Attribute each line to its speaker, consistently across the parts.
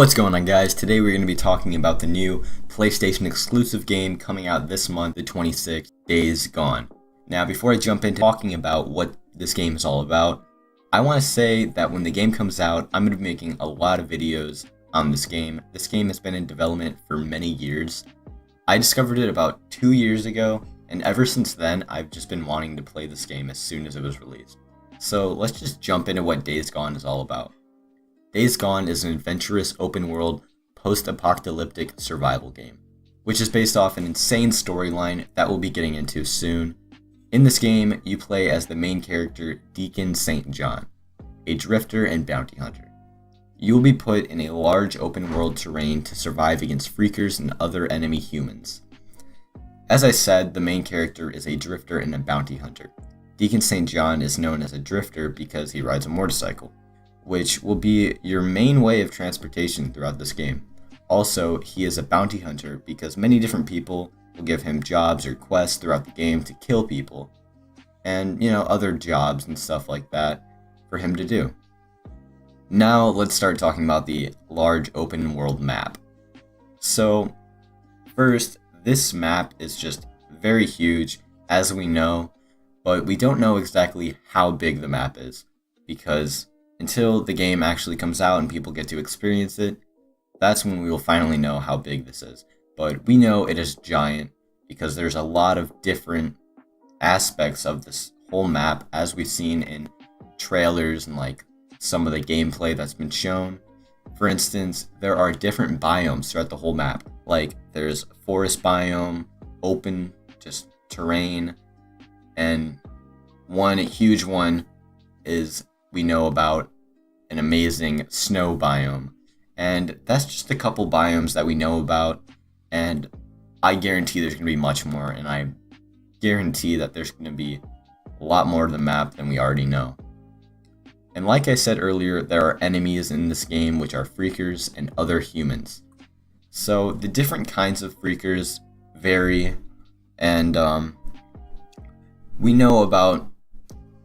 Speaker 1: What's going on, guys? Today we're going to be talking about the new PlayStation exclusive game coming out this month, the 26th, Days Gone. Now, before I jump into talking about what this game is all about, I want to say that when the game comes out, I'm going to be making a lot of videos on this game. This game has been in development for many years. I discovered it about 2 years ago, and ever since then, I've just been wanting to play this game as soon as it was released. So let's just jump into what Days Gone is all about. Days Gone is an adventurous, open-world, post-apocalyptic survival game, which is based off an insane storyline that we'll be getting into soon. In this game, you play as the main character, Deacon St. John, a drifter and bounty hunter. You will be put in a large open-world terrain to survive against freakers and other enemy humans. As I said, the main character is a drifter and a bounty hunter. Deacon St. John is known as a drifter because he rides a motorcycle, which will be your main way of transportation throughout this game. Also, he is a bounty hunter because many different people will give him jobs or quests throughout the game to kill people, and other jobs and stuff like that for him to do. Now let's start talking about the large open world map. So first, this map is just very huge, as we know, but we don't know exactly how big the map is, because until the game actually comes out and people get to experience it, that's when we will finally know how big this is. But we know it is giant because there's a lot of different aspects of this whole map, as we've seen in trailers and some of the gameplay that's been shown. For instance, there are different biomes throughout the whole map. There's forest biome, open just terrain, and one huge one is we know about an amazing snow biome. And that's just a couple biomes that we know about, and I guarantee there's going to be much more, and I guarantee that there's going to be a lot more to the map than we already know. And like I said earlier, there are enemies in this game which are freakers and other humans. So the different kinds of freakers vary, and we know about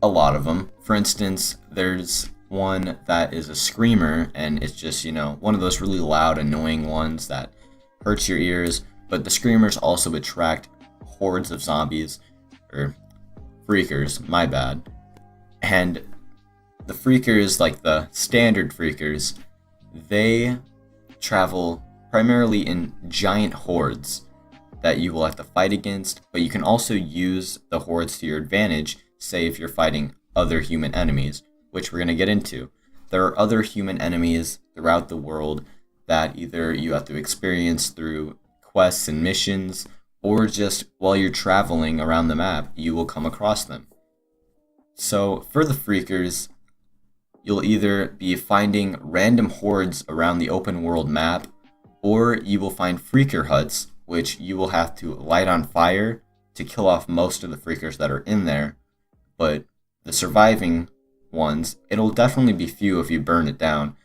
Speaker 1: a lot of them. For instance, there's one that is a screamer, and it's just, one of those really loud, annoying ones that hurts your ears. But the screamers also attract hordes of zombies, or freakers, my bad. And the freakers, like the standard freakers, they travel primarily in giant hordes that you will have to fight against, but you can also use the hordes to your advantage, say if you're fighting other human enemies, which we're going to get into. There are other human enemies throughout the world that either you have to experience through quests and missions, or just while you're traveling around the map, you will come across them. So for the freakers, you'll either be finding random hordes around the open world map, or you will find freaker huts, which you will have to light on fire to kill off most of the freakers that are in there. But the surviving ones, it'll definitely be few if you burn it down,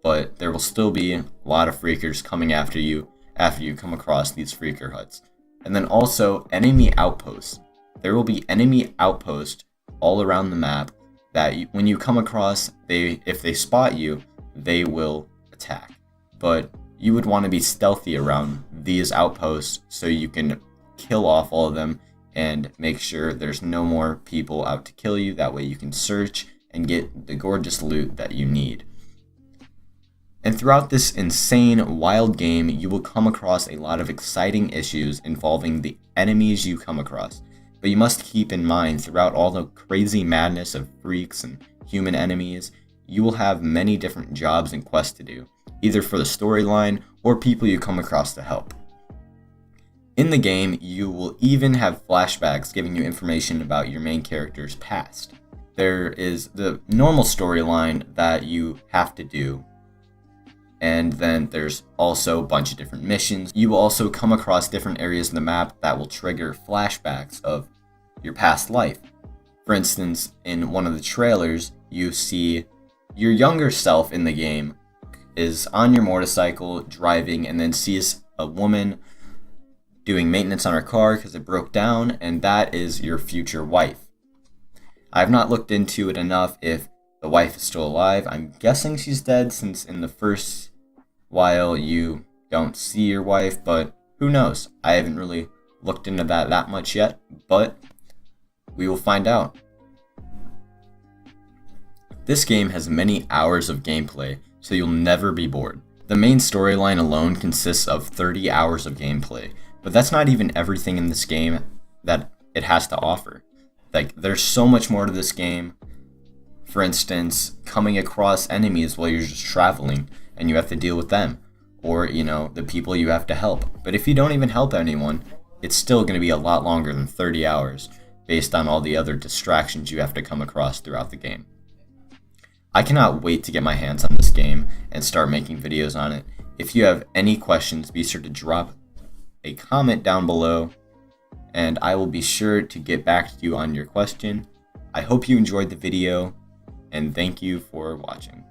Speaker 1: but there will still be a lot of freakers coming after you come across these freaker huts. And then also enemy outposts. There will be enemy outposts all around the map that when you come across, if they spot you, they will attack. But you would want to be stealthy around these outposts so you can kill off all of them and make sure there's no more people out to kill you. That way you can search and get the gorgeous loot that you need. And throughout this insane, wild game, you will come across a lot of exciting issues involving the enemies you come across. But you must keep in mind, throughout all the crazy madness of freaks and human enemies, you will have many different jobs and quests to do, either for the storyline or people you come across to help. In the game, you will even have flashbacks giving you information about your main character's past. There is the normal storyline that you have to do, and then there's also a bunch of different missions. You will also come across different areas in the map that will trigger flashbacks of your past life. For instance, in one of the trailers, you see your younger self in the game is on your motorcycle driving, and then sees a woman doing maintenance on her car because it broke down, and that is your future wife. I have not looked into it enough if the wife is still alive. I'm guessing she's dead, since in the first while you don't see your wife, but who knows? I haven't really looked into that much yet, but we will find out. This game has many hours of gameplay, so you'll never be bored. The main storyline alone consists of 30 hours of gameplay, but that's not even everything in this game that it has to offer. Like, there's so much more to this game. For instance, coming across enemies while you're just traveling and you have to deal with them, or, the people you have to help. But if you don't even help anyone, it's still going to be a lot longer than 30 hours based on all the other distractions you have to come across throughout the game. I cannot wait to get my hands on this game and start making videos on it. If you have any questions, be sure to drop a comment down below, and I will be sure to get back to you on your question. I hope you enjoyed the video, and thank you for watching.